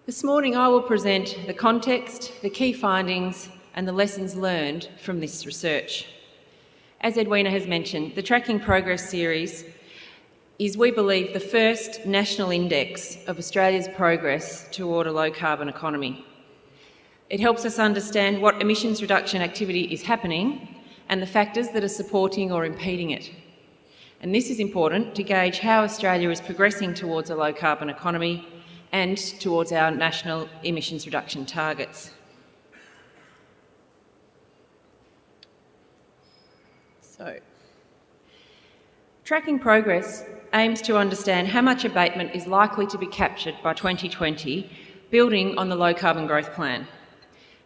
This morning I will present the context, the key findings and the lessons learned from this research. As Edwina has mentioned, the Tracking Progress series is, we believe, the first national index of Australia's progress toward a low-carbon economy. It helps us understand what emissions reduction activity is happening and the factors that are supporting or impeding it. And this is important to gauge how Australia is progressing towards a low-carbon economy and towards our national emissions reduction targets. So, Tracking Progress aims to understand how much abatement is likely to be captured by 2020, building on the Low Carbon Growth Plan.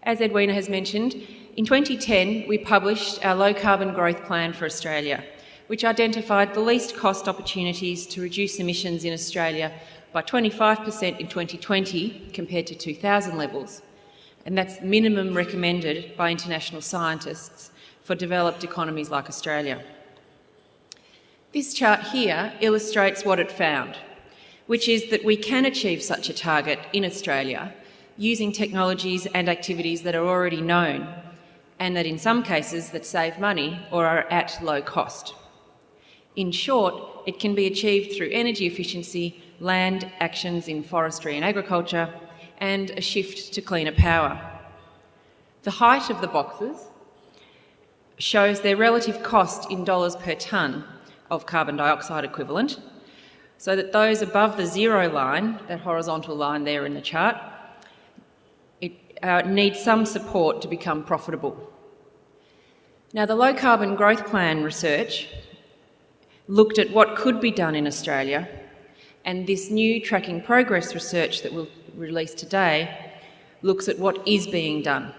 As Edwina has mentioned, in 2010 we published our Low Carbon Growth Plan for Australia, which identified the least cost opportunities to reduce emissions in Australia by 25% in 2020 compared to 2000 levels, and that's the minimum recommended by international scientists for developed economies like Australia. This chart here illustrates what it found, which is that we can achieve such a target in Australia using technologies and activities that are already known, and that in some cases that save money or are at low cost. In short, it can be achieved through energy efficiency, land actions in forestry and agriculture, and a shift to cleaner power. The height of the boxes shows their relative cost in dollars per tonne of carbon dioxide equivalent, so that those above the zero line, that horizontal line there in the chart, need some support to become profitable. Now, the Low Carbon Growth Plan research looked at what could be done in Australia, and this new Tracking Progress research that we'll release today looks at what is being done.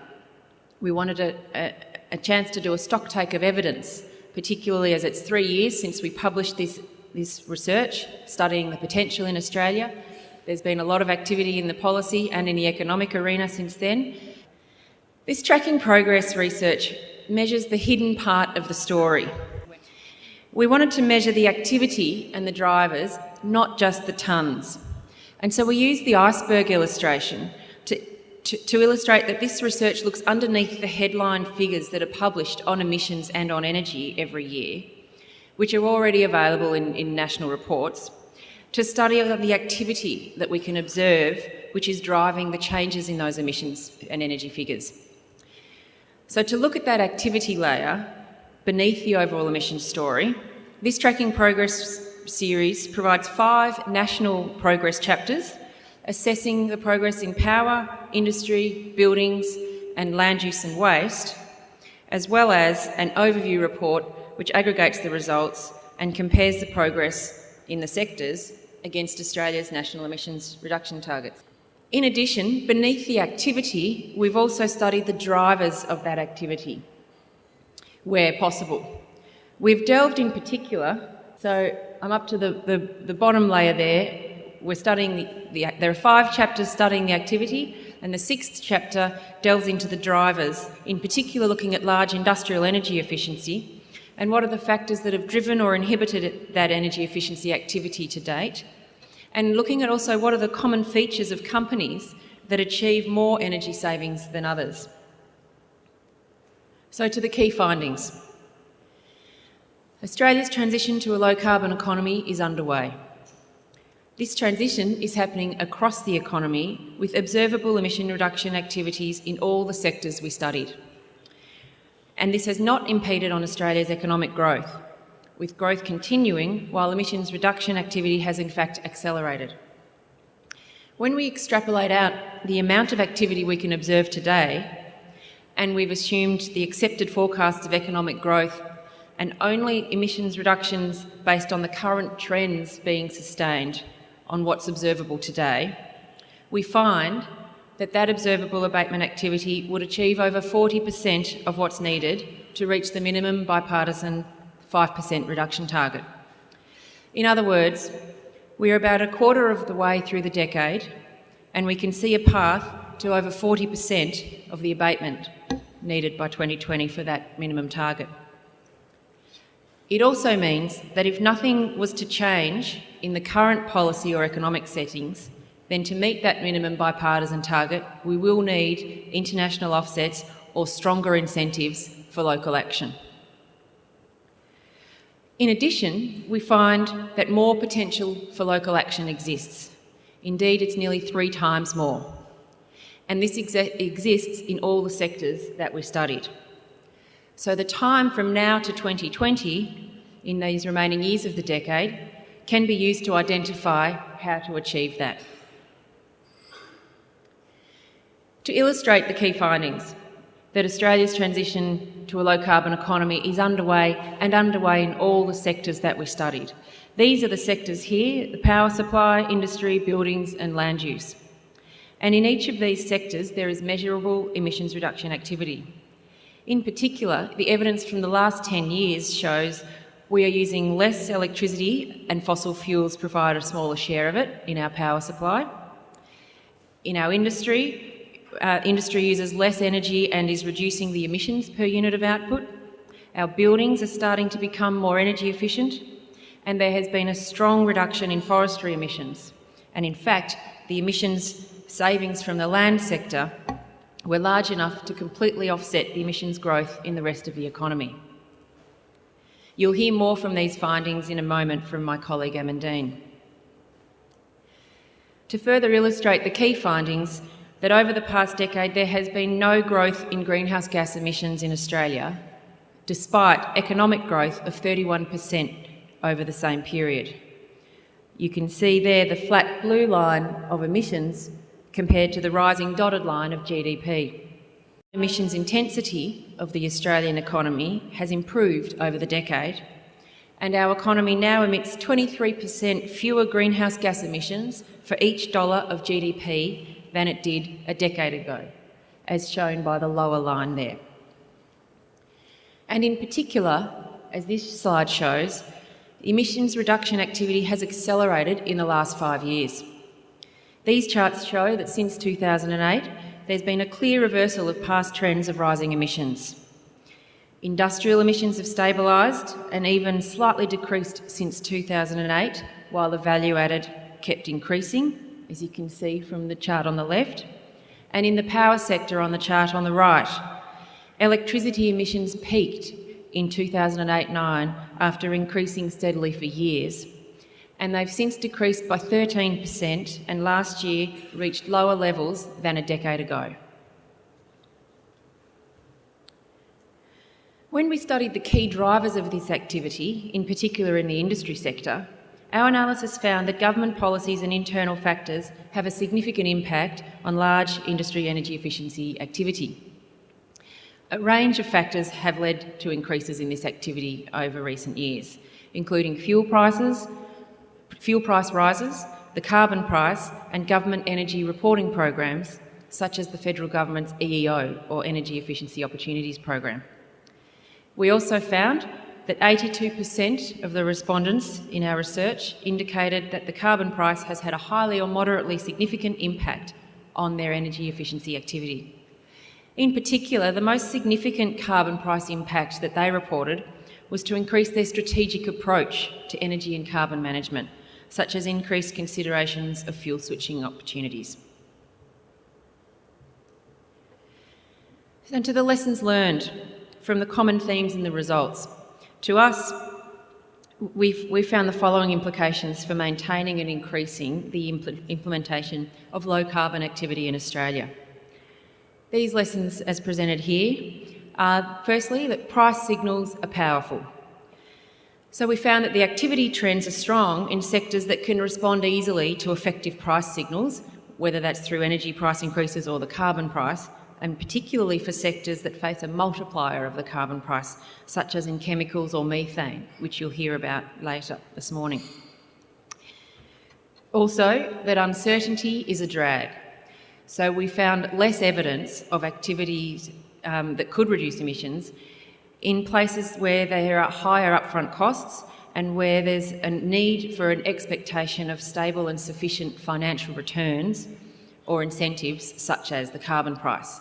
We wanted a chance to do a stocktake of evidence, particularly as it's 3 years since we published this research studying the potential in Australia. There's been a lot of activity in the policy and in the economic arena since then. This Tracking Progress research measures the hidden part of the story. We wanted to measure the activity and the drivers, not just the tonnes. And so we used the iceberg illustration to illustrate that this research looks underneath the headline figures that are published on emissions and on energy every year, which are already available in national reports, to study the activity that we can observe, which is driving the changes in those emissions and energy figures. So to look at that activity layer beneath the overall emissions story, this Tracking Progress series provides 5 national progress chapters assessing the progress in power, industry, buildings and land use and waste, as well as an overview report which aggregates the results and compares the progress in the sectors against Australia's national emissions reduction targets. In addition, beneath the activity, we've also studied the drivers of that activity, where possible. We've delved in particular, so I'm up to the bottom layer there. We're studying there are 5 chapters studying the activity, and the 6th chapter delves into the drivers, in particular looking at large industrial energy efficiency and what are the factors that have driven or inhibited that energy efficiency activity to date, and looking at also what are the common features of companies that achieve more energy savings than others. So to the key findings. Australia's transition to a low-carbon economy is underway. This transition is happening across the economy with observable emission reduction activities in all the sectors we studied. And this has not impeded on Australia's economic growth, with growth continuing while emissions reduction activity has in fact accelerated. When we extrapolate out the amount of activity we can observe today, and we've assumed the accepted forecasts of economic growth and only emissions reductions based on the current trends being sustained on what's observable today, we find that observable abatement activity would achieve over 40% of what's needed to reach the minimum bipartisan 5% reduction target. In other words, we're about a quarter of the way through the decade, and we can see a path to over 40% of the abatement needed by 2020 for that minimum target. It also means that if nothing was to change in the current policy or economic settings, then to meet that minimum bipartisan target, we will need international offsets or stronger incentives for local action. In addition, we find that more potential for local action exists. Indeed, it's nearly 3 times more. And this exists in all the sectors that we studied. So the time from now to 2020, in these remaining years of the decade, can be used to identify how to achieve that. To illustrate the key findings, that Australia's transition to a low-carbon economy is underway in all the sectors that we studied. These are the sectors here: the power supply, industry, buildings and land use. And in each of these sectors there is measurable emissions reduction activity. In particular, the evidence from the last 10 years shows we are using less electricity, and fossil fuels provide a smaller share of it in our power supply. In our industry uses less energy and is reducing the emissions per unit of output. Our buildings are starting to become more energy efficient, and there has been a strong reduction in forestry emissions. And in fact, the emissions savings from the land sector were large enough to completely offset the emissions growth in the rest of the economy. You'll hear more from these findings in a moment from my colleague Amandine. To further illustrate the key findings, that over the past decade there has been no growth in greenhouse gas emissions in Australia, despite economic growth of 31% over the same period. You can see there the flat blue line of emissions compared to the rising dotted line of GDP. Emissions intensity of the Australian economy has improved over the decade, and our economy now emits 23% fewer greenhouse gas emissions for each dollar of GDP than it did a decade ago, as shown by the lower line there. And in particular, as this slide shows, emissions reduction activity has accelerated in the last 5 years. These charts show that since 2008, there's been a clear reversal of past trends of rising emissions. Industrial emissions have stabilised and even slightly decreased since 2008, while the value added kept increasing, as you can see from the chart on the left. And in the power sector on the chart on the right, electricity emissions peaked in 2008-09 after increasing steadily for years, and they've since decreased by 13% and last year reached lower levels than a decade ago. When we studied the key drivers of this activity, in particular in the industry sector, our analysis found that government policies and internal factors have a significant impact on large industry energy efficiency activity. A range of factors have led to increases in this activity over recent years, including fuel price rises, the carbon price, and government energy reporting programs, such as the federal government's EEO, or Energy Efficiency Opportunities Program. We also found that 82% of the respondents in our research indicated that the carbon price has had a highly or moderately significant impact on their energy efficiency activity. In particular, the most significant carbon price impact that they reported was to increase their strategic approach to energy and carbon management, such as increased considerations of fuel switching opportunities. And to the lessons learned from the common themes in the results. To us, we found the following implications for maintaining and increasing the implementation of low-carbon activity in Australia. These lessons, as presented here, are firstly that price signals are powerful. So we found that the activity trends are strong in sectors that can respond easily to effective price signals, whether that's through energy price increases or the carbon price, and particularly for sectors that face a multiplier of the carbon price, such as in chemicals or methane, which you'll hear about later this morning. Also, that uncertainty is a drag. So we found less evidence of activities that could reduce emissions in places where there are higher upfront costs and where there's a need for an expectation of stable and sufficient financial returns or incentives, such as the carbon price.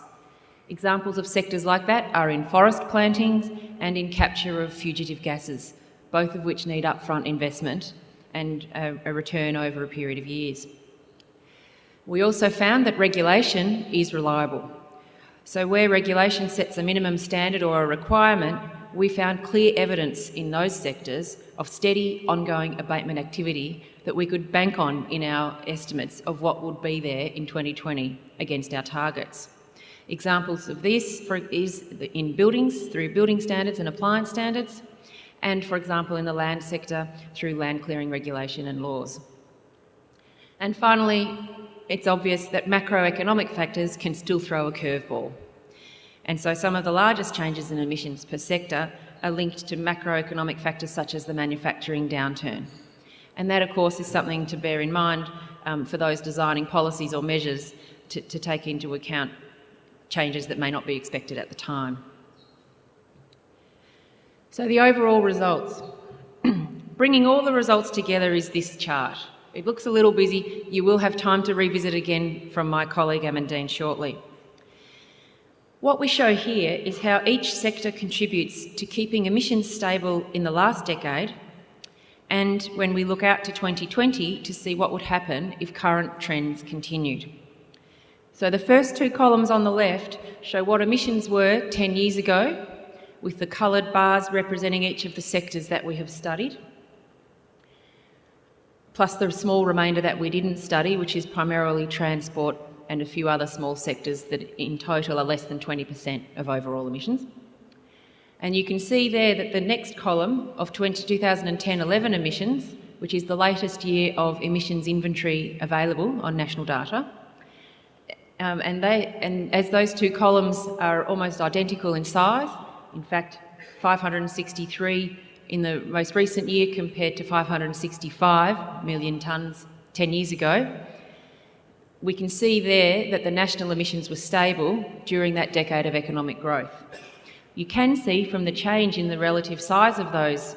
Examples of sectors like that are in forest plantings and in capture of fugitive gases, both of which need upfront investment and a return over a period of years. We also found that regulation is reliable. So where regulation sets a minimum standard or a requirement, we found clear evidence in those sectors of steady, ongoing abatement activity that we could bank on in our estimates of what would be there in 2020 against our targets. Examples of this is in buildings through building standards and appliance standards, and, for example, in the land sector through land clearing regulation and laws. And finally, it's obvious that macroeconomic factors can still throw a curveball. And so some of the largest changes in emissions per sector are linked to macroeconomic factors such as the manufacturing downturn. And that, of course, is something to bear in mind for those designing policies or measures to take into account changes that may not be expected at the time. So the overall results. Bringing all the results together is this chart. It looks a little busy. You will have time to revisit again from my colleague Amandine shortly. What we show here is how each sector contributes to keeping emissions stable in the last decade, and when we look out to 2020 to see what would happen if current trends continued. So the first two columns on the left show what emissions were 10 years ago, with the coloured bars representing each of the sectors that we have studied, plus the small remainder that we didn't study, which is primarily transport and a few other small sectors that in total are less than 20% of overall emissions. And you can see there that the next column of 2010-11 emissions, which is the latest year of emissions inventory available on national data, and as those two columns are almost identical in size, in fact 563 in the most recent year compared to 565 million tonnes 10 years ago, we can see there that the national emissions were stable during that decade of economic growth. You can see from the change in the relative size of those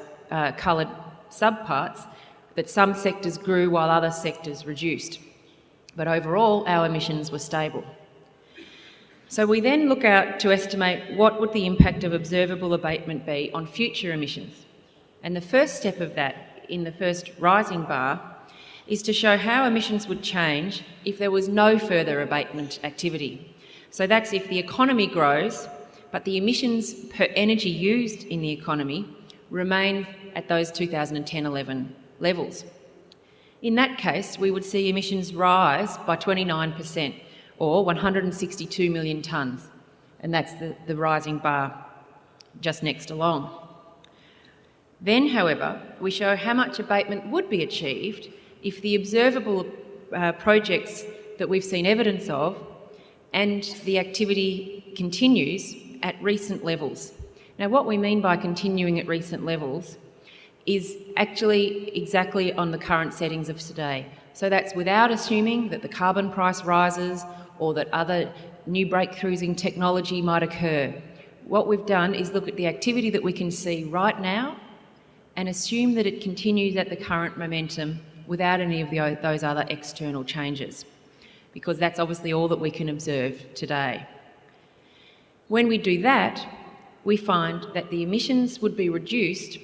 coloured subparts that some sectors grew while other sectors reduced. But overall, our emissions were stable. So we then look out to estimate what would the impact of observable abatement be on future emissions. And the first step of that, in the first rising bar, is to show how emissions would change if there was no further abatement activity. So that's if the economy grows, but the emissions per energy used in the economy remain at those 2010-11 levels. In that case, we would see emissions rise by 29%, or 162 million tonnes, and that's the rising bar just next along. Then, however, we show how much abatement would be achieved if the observable projects that we've seen evidence of and the activity continues at recent levels. Now, what we mean by continuing at recent levels is actually exactly on the current settings of today. So that's without assuming that the carbon price rises or that other new breakthroughs in technology might occur. What we've done is look at the activity that we can see right now and assume that it continues at the current momentum without any of those other external changes, because that's obviously all that we can observe today. When we do that, we find that the emissions would be reduced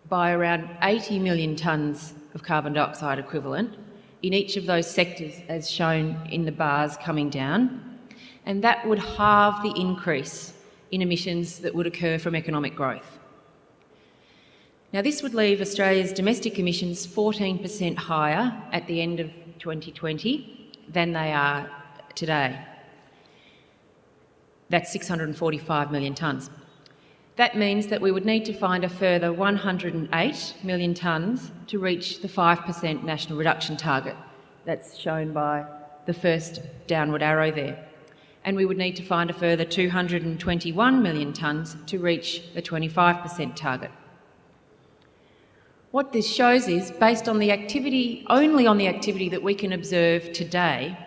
by around 80 million tonnes of carbon dioxide equivalent in each of those sectors as shown in the bars coming down, and that would halve the increase in emissions that would occur from economic growth. Now, this would leave Australia's domestic emissions 14% higher at the end of 2020 than they are today. That's 645 million tonnes. That means that we would need to find a further 108 million tonnes to reach the 5% national reduction target. That's shown by the first downward arrow there. And we would need to find a further 221 million tonnes to reach the 25% target. What this shows is, based on the activity, only on the activity that we can observe today,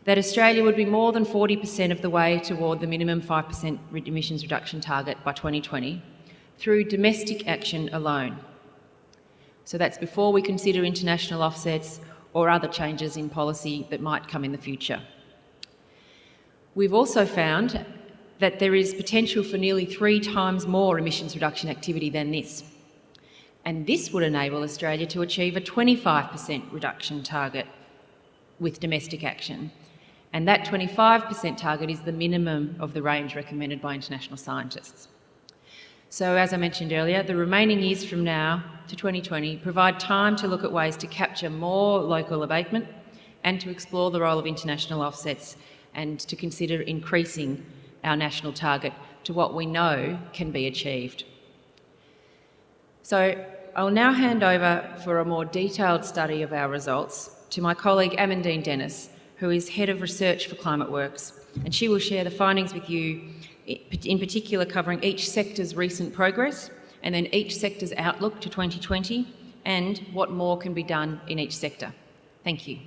that Australia would be more than 40% of the way toward the minimum 5% emissions reduction target by 2020 through domestic action alone. So that's before we consider international offsets or other changes in policy that might come in the future. We've also found that there is potential for nearly 3 times more emissions reduction activity than this. And this would enable Australia to achieve a 25% reduction target. with domestic action. And that 25% target is the minimum of the range recommended by international scientists. So as I mentioned earlier, the remaining years from now to 2020 provide time to look at ways to capture more local abatement and to explore the role of international offsets and to consider increasing our national target to what we know can be achieved. So I'll now hand over for a more detailed study of our results to my colleague Amandine Dennis, who is Head of Research for ClimateWorks, and she will share the findings with you, in particular covering each sector's recent progress and then each sector's outlook to 2020 and what more can be done in each sector. Thank you.